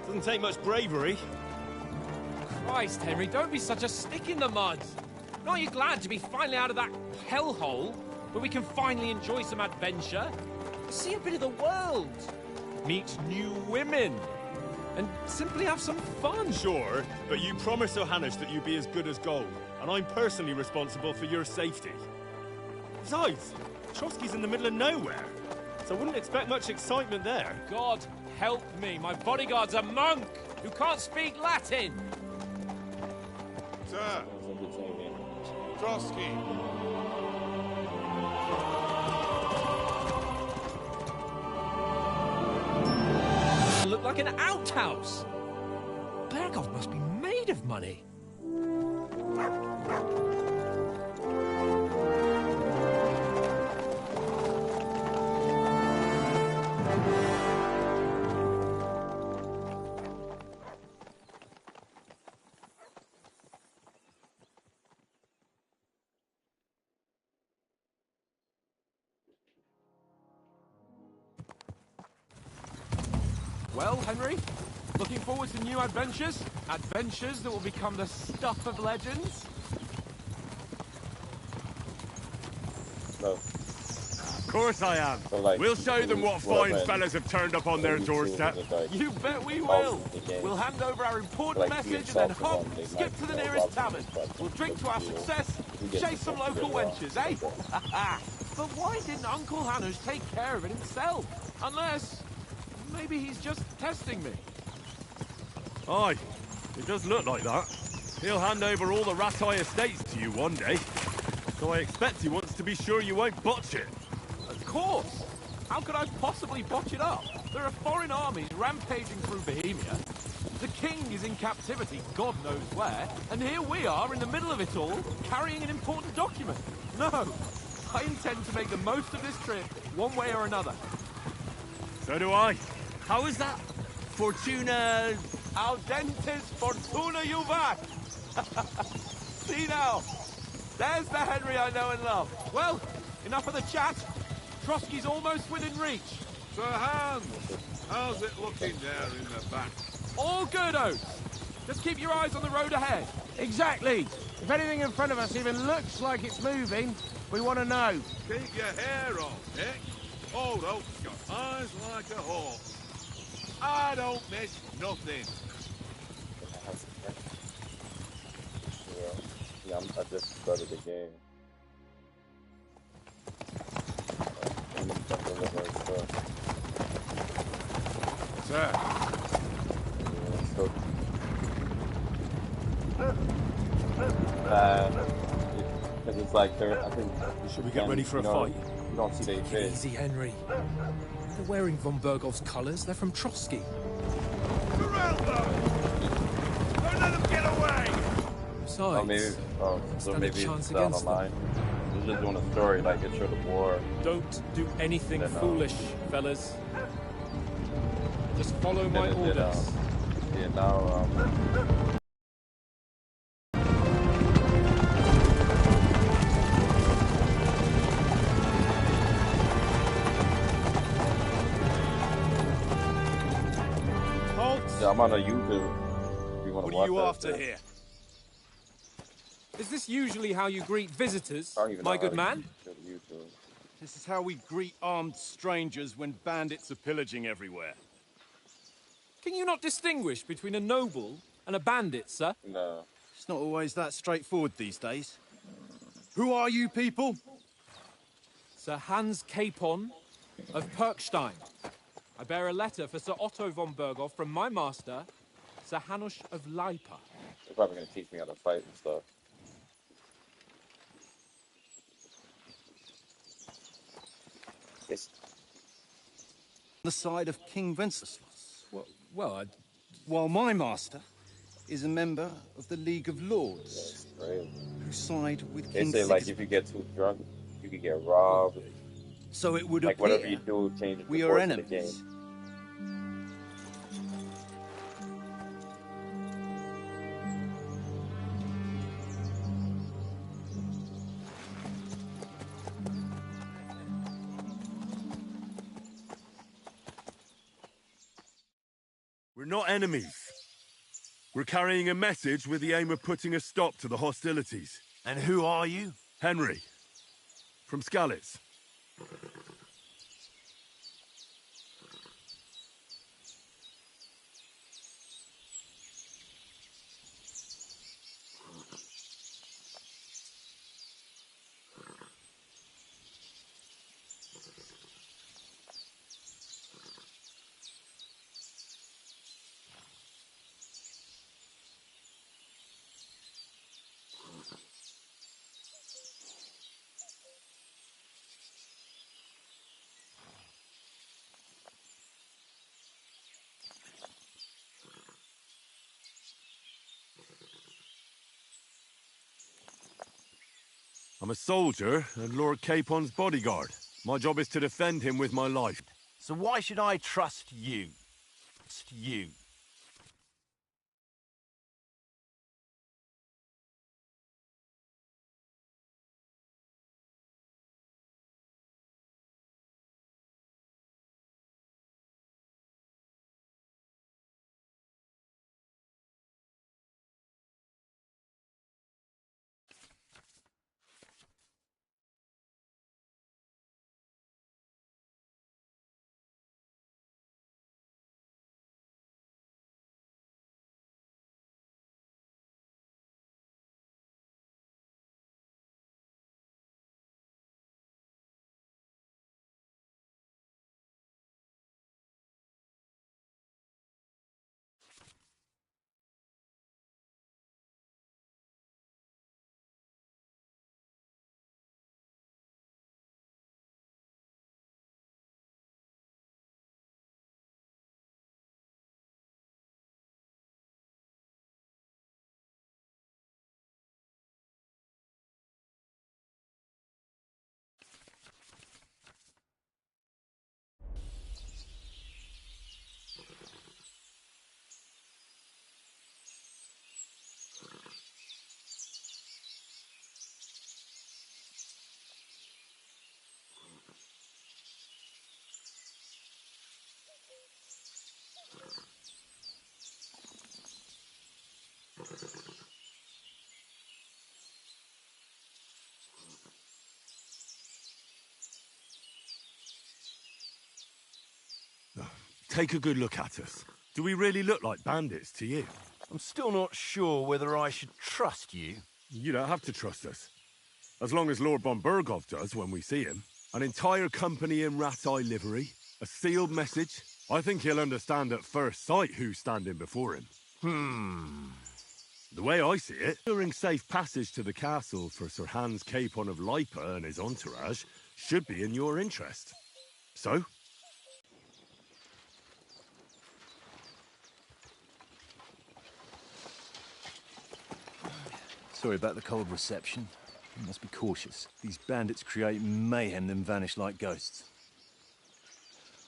Doesn't take much bravery. Christ, Henry, don't be such a stick in the mud. Aren't you glad to be finally out of that hellhole where we can finally enjoy some adventure? See a bit of the world, meet new women, and simply have some fun. Sure, but you promised Johannes that you'd be as good as gold, and I'm personally responsible for your safety. Besides, Trotsky's in the middle of nowhere, so I wouldn't expect much excitement there. God help me, my bodyguard's a monk who can't speak Latin. Sir! Trotsky! Look like an outhouse. Berghoff must be made of money. Well, Henry, looking forward to new adventures? Adventures that will become the stuff of legends? No. Of course I am. Like, we'll show them what fine fellas have turned up on their doorstep. You bet we will. We'll hand over our important message and then hop, skip to the nearest tavern. We'll drink to our success, chase some local wenches, eh? But why didn't Uncle Hannes take care of it himself? Unless... maybe he's just testing me. Aye, it does look like that. He'll hand over all the Rattay estates to you one day. So I expect he wants to be sure you won't botch it. Of course! How could I possibly botch it up? There are foreign armies rampaging through Bohemia. The king is in captivity, God knows where, and here we are in the middle of it all, carrying an important document. No, I intend to make the most of this trip, one way or another. So do I. How is that? Fortuna... Audentes fortuna juvat! See now, there's the Henry I know and love. Well, enough of the chat. Trotsky's almost within reach. Sir Hans, how's it looking there in the back? All good, Oates. Just keep your eyes on the road ahead. Exactly. If anything in front of us even looks like it's moving, we want to know. Keep your hair on, Nick. Old Oak's got eyes like a hawk. I don't miss nothing. Yeah, I just started the game. Sir. Because it's like I think. Should we get ready for a fight? You don't see they fit. Easy, Henry. They're wearing von Berghoff's colours. They're from Trotsky. Surround them! Don't let them get away! Besides, So stand a maybe chance it's down against the line. It's just doing a story like it should have war. don't do anything Then, foolish, fellas. Just follow my orders. Yeah, now yeah, I'm on a YouTube. If you want to What watch are you that, after so. here? Is this usually how you greet visitors, I don't even my know good how to man? use YouTube. This is how we greet armed strangers when bandits are pillaging everywhere. Can you not distinguish between a noble and a bandit, sir? No. It's not always that straightforward these days. Who are you people? Sir Hans Capon of Perkstein. I bear a letter for Sir Otto von Berghoff from my master, Sir Hanush of Leipa. They're probably going to teach me how to fight and stuff. It's The side of King Wenceslas, Well, while my master is a member of the League of Lords, great. who side with They King say, like, Sigismund. if you get too drunk, you could get robbed. So it would Like, whatever appear you do changes we the are course of the game. enemies. We're not enemies. We're carrying a message with the aim of putting a stop to the hostilities. And who are you? Henry, from Skalitz. I'm a soldier and Lord Capon's bodyguard. My job is to defend him with my life. So why should I trust you? Trust you. Take a good look at us. Do we really look like bandits to you? I'm still not sure whether I should trust you. You don't have to trust us. As long as Lord von Burgov does when we see him. An entire company in rat-eye livery. A sealed message. I think he'll understand at first sight who's standing before him. The way I see it, securing safe passage to the castle for Sir Hans Capon of Lipa and his entourage should be in your interest. So? Sorry about the cold reception. You must be cautious. These bandits create mayhem then vanish like ghosts.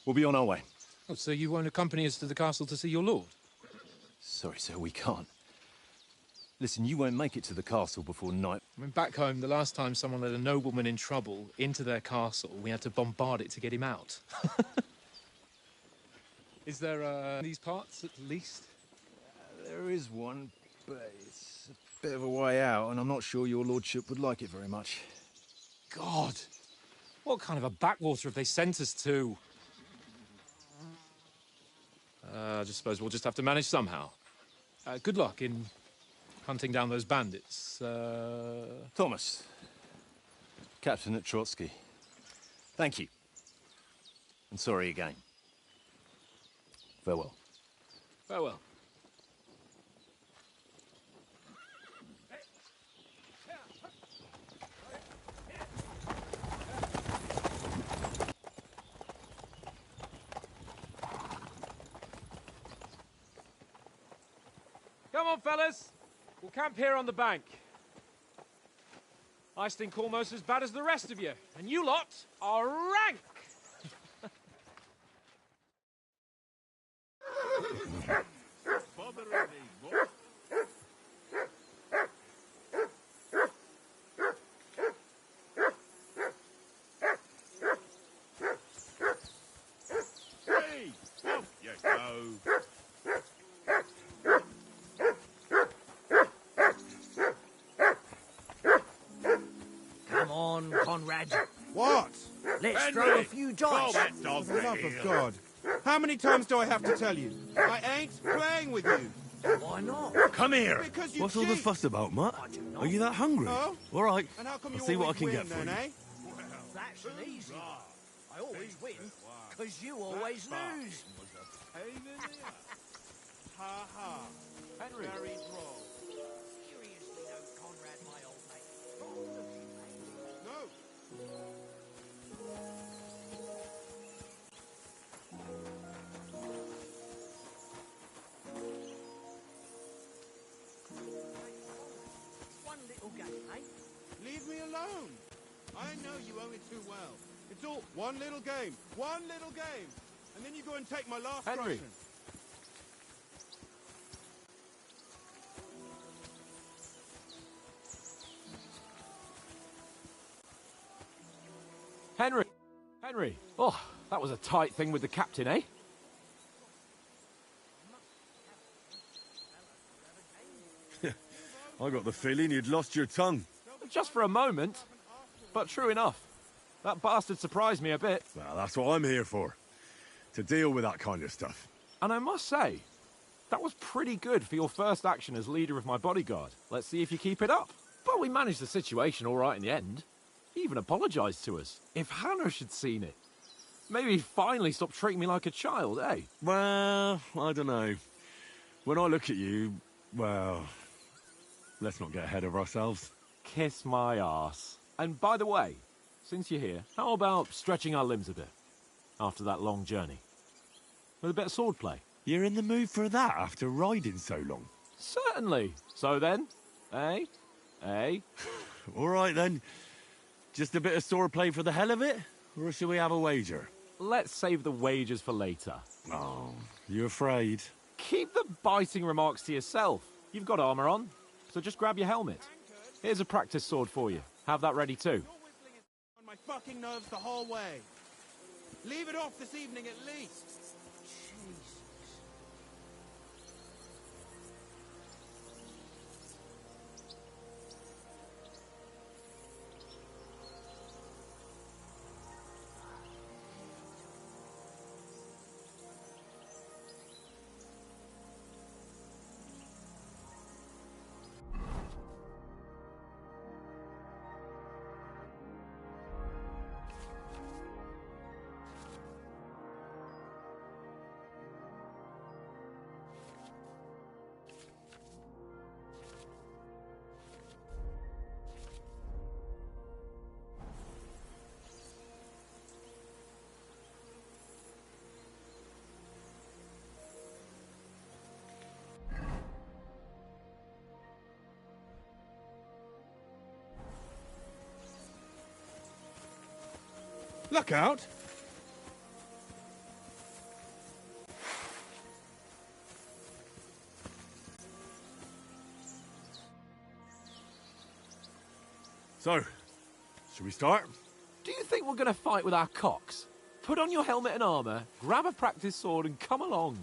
We'll be on our way. Oh, so you won't accompany us to the castle to see your lord? Sorry, sir, we can't. Listen, you won't make it to the castle before night. I mean, back home, the last time someone let a nobleman in trouble into their castle, we had to bombard it to get him out. Is there, these parts, at least? There is one, but it's a bit of a way out, and I'm not sure your lordship would like it very much. God! What kind of a backwater have they sent us to? I just suppose we'll just have to manage somehow. Good luck in hunting down those bandits. Thomas, captain at Trotsky. Thank you. And sorry again. Farewell. Farewell. Come on, fellas. We'll camp here on the bank. I stink almost as bad as the rest of you, and you lot are rank! Hey, off you go. on, Conrad. What? Let's Henry, throw a few call dice. that dog For the love here. of God. How many times do I have to tell you? I ain't playing with you. Why not? Come here! Because you What's all the cheat. fuss about, Mutt? I do not. Are you that hungry? Oh? All right, And how come I'll you see what I always can win, get for then, you. eh? That's an easy one. I always win, because you always lose. Ha ha. Henry. Very droll. Seriously, though, Conrad, my old mate. From all of you, mate. No. One little game, eh? Leave me alone. I know you only too well. It's all one little game. One little game. And then you go and take my last Henry. ration. Henry! Henry! Oh, that was a tight thing with the captain, eh? I got the feeling you'd lost your tongue. Just for a moment. But true enough. That bastard surprised me a bit. Well, that's what I'm here for. To deal with that kind of stuff. And I must say, that was pretty good for your first action as leader of my bodyguard. Let's see if you keep it up. But we managed the situation all right in the end. He even apologised to us. If Hannah had seen it. Maybe he'd finally stop treating me like a child, eh? Well, I don't know. When I look at you, well, let's not get ahead of ourselves. Kiss my arse. And by the way, since you're here, how about stretching our limbs a bit? After that long journey. With a bit of swordplay. You're in the mood for that after riding so long? Certainly. So then, eh? Eh? All right then. Just a bit of swordplay for the hell of it? Or shall we have a wager? Let's save the wagers for later. Oh, you afraid? Keep the biting remarks to yourself. You've got armour on, so just grab your helmet. Here's a practice sword for you. Have that ready too. You're whistling on my fucking nerves the whole way. Leave it off this evening at least. Look out! So, should we start? Do you think we're going to fight with our cocks? Put on your helmet and armour, grab a practice sword and come along.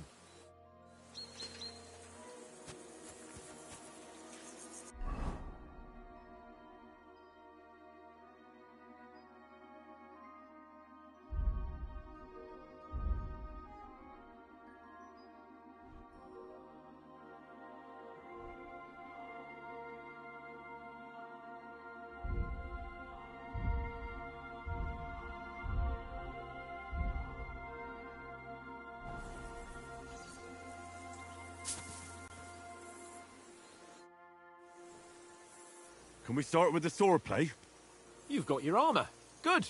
Can we start with the swordplay? You've got your armour. Good.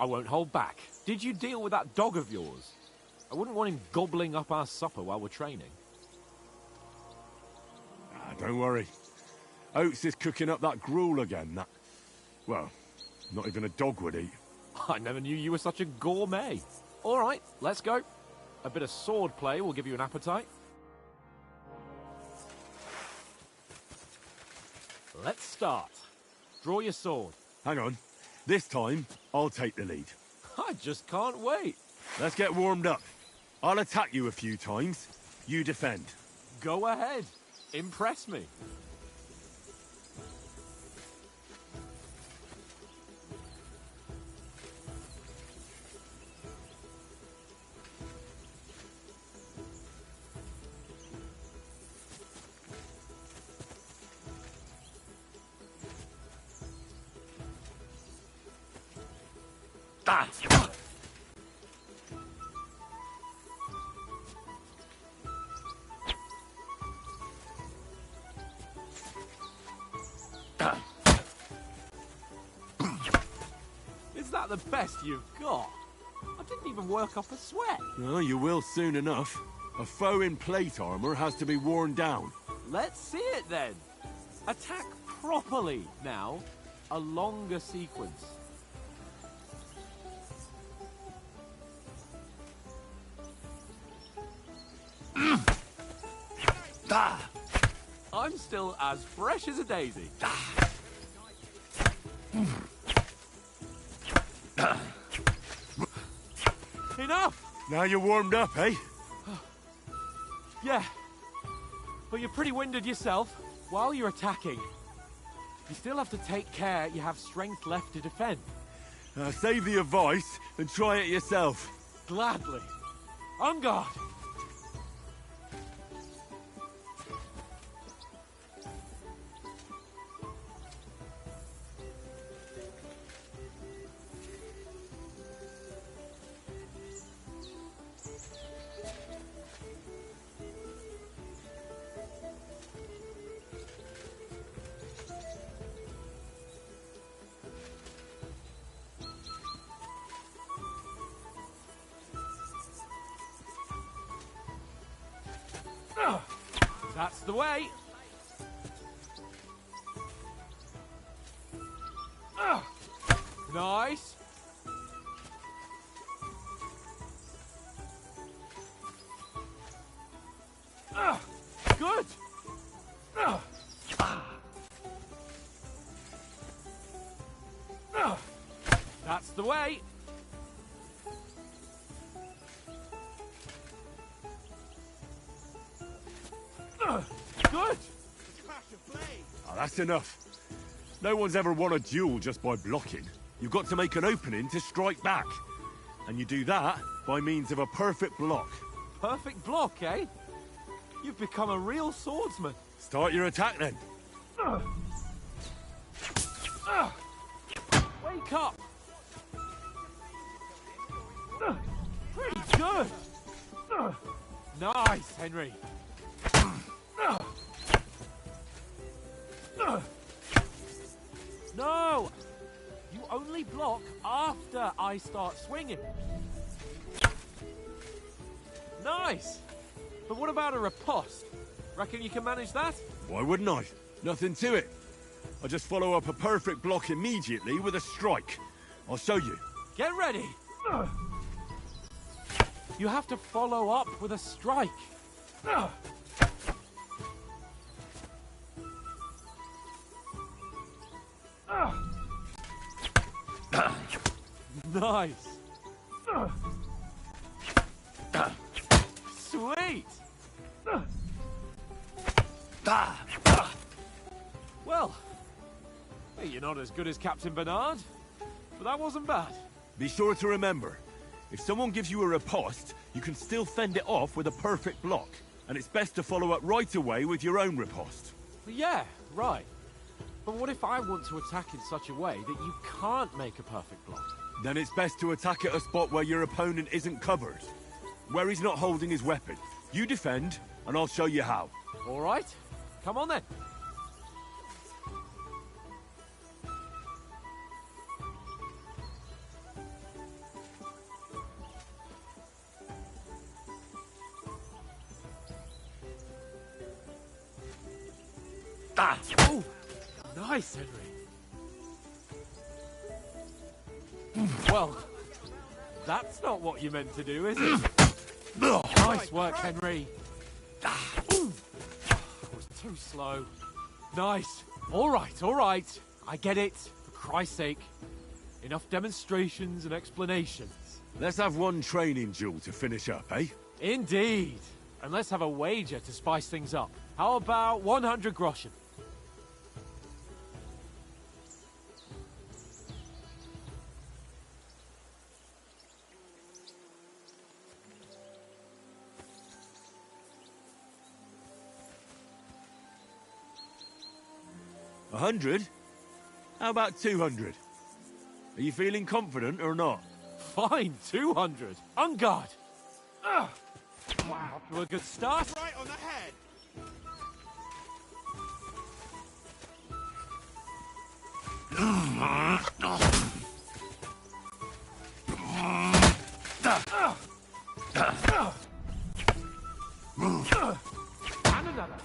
I won't hold back. Did you deal with that dog of yours? I wouldn't want him gobbling up our supper while we're training. Ah, don't worry. Oates is cooking up that gruel again, that... Well, not even a dog would eat. I never knew you were such a gourmet. All right, let's go. A bit of sword play will give you an appetite. Let's start. Draw your sword. Hang on. This time, I'll take the lead. I just can't wait. Let's get warmed up. I'll attack you a few times. You defend. Go ahead. Impress me. Is that the best you've got? I didn't even work off a sweat. Oh, you will soon enough. A foe in plate armor has to be worn down. Let's see it then. Attack properly now. A longer sequence. I'm still as fresh as a daisy. Enough! Now you're warmed up, eh? Yeah. But you're pretty winded yourself. While you're attacking, you still have to take care you have strength left to defend. Save the advice and try it yourself. Gladly. On guard! That's the way. Nice. Good. That's the way. Good. Oh, that's enough. No one's ever won a duel just by blocking. You've got to make an opening to strike back. And you do that by means of a perfect block. Perfect block, eh? You've become a real swordsman. Start your attack then. Wake up. Pretty good. Nice, Henry. No! You only block after I start swinging. Nice! But what about a riposte? Reckon you can manage that? Why wouldn't I? Nothing to it. I just follow up a perfect block immediately with a strike. I'll show you. Get ready! You have to follow up with a strike. Nice. Sweet. Well, you're not as good as Captain Bernard, but that wasn't bad. Be sure to remember, if someone gives you a riposte, you can still fend it off with a perfect block. And it's best to follow up right away with your own riposte. Yeah, right. But what if I want to attack in such a way that you can't make a perfect block? Then it's best to attack at a spot where your opponent isn't covered. Where he's not holding his weapon. You defend, and I'll show you how. All right. Come on then. Oh, nice, Henry. Well, that's not what you meant to do, is it? Nice work, Henry. That was too slow. Nice. All right. I get it. For Christ's sake. Enough demonstrations and explanations. Let's have one training duel to finish up, eh? Indeed. And let's have a wager to spice things up. How about 100 groschen? $100? How about 200? Are you feeling confident or not? Fine, 200. On guard. Wow, to a good start. Right on the head. And another.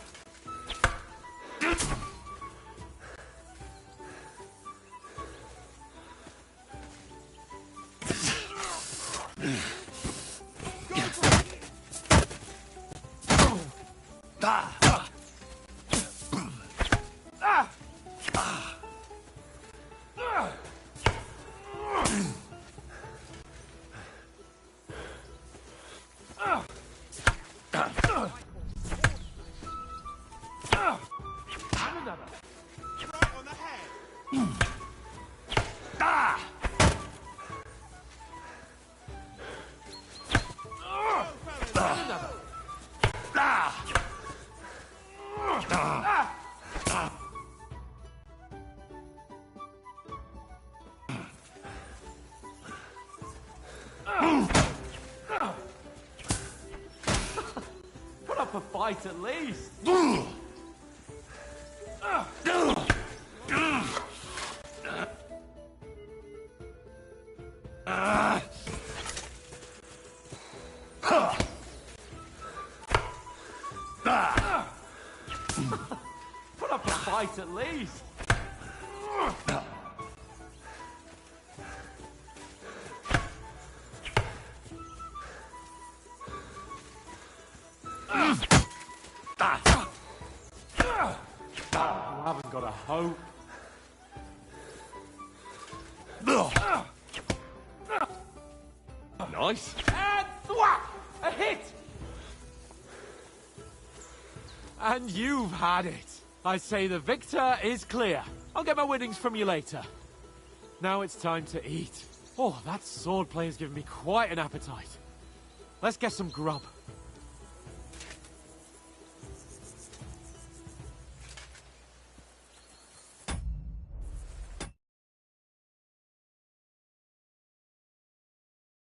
Put up a fight at least. Put up a fight at least. You haven't got a hope. Nice. And thwack! A hit! And you've had it. I say the victor is clear. I'll get my winnings from you later. Now it's time to eat. Oh, that swordplay has given me quite an appetite. Let's get some grub.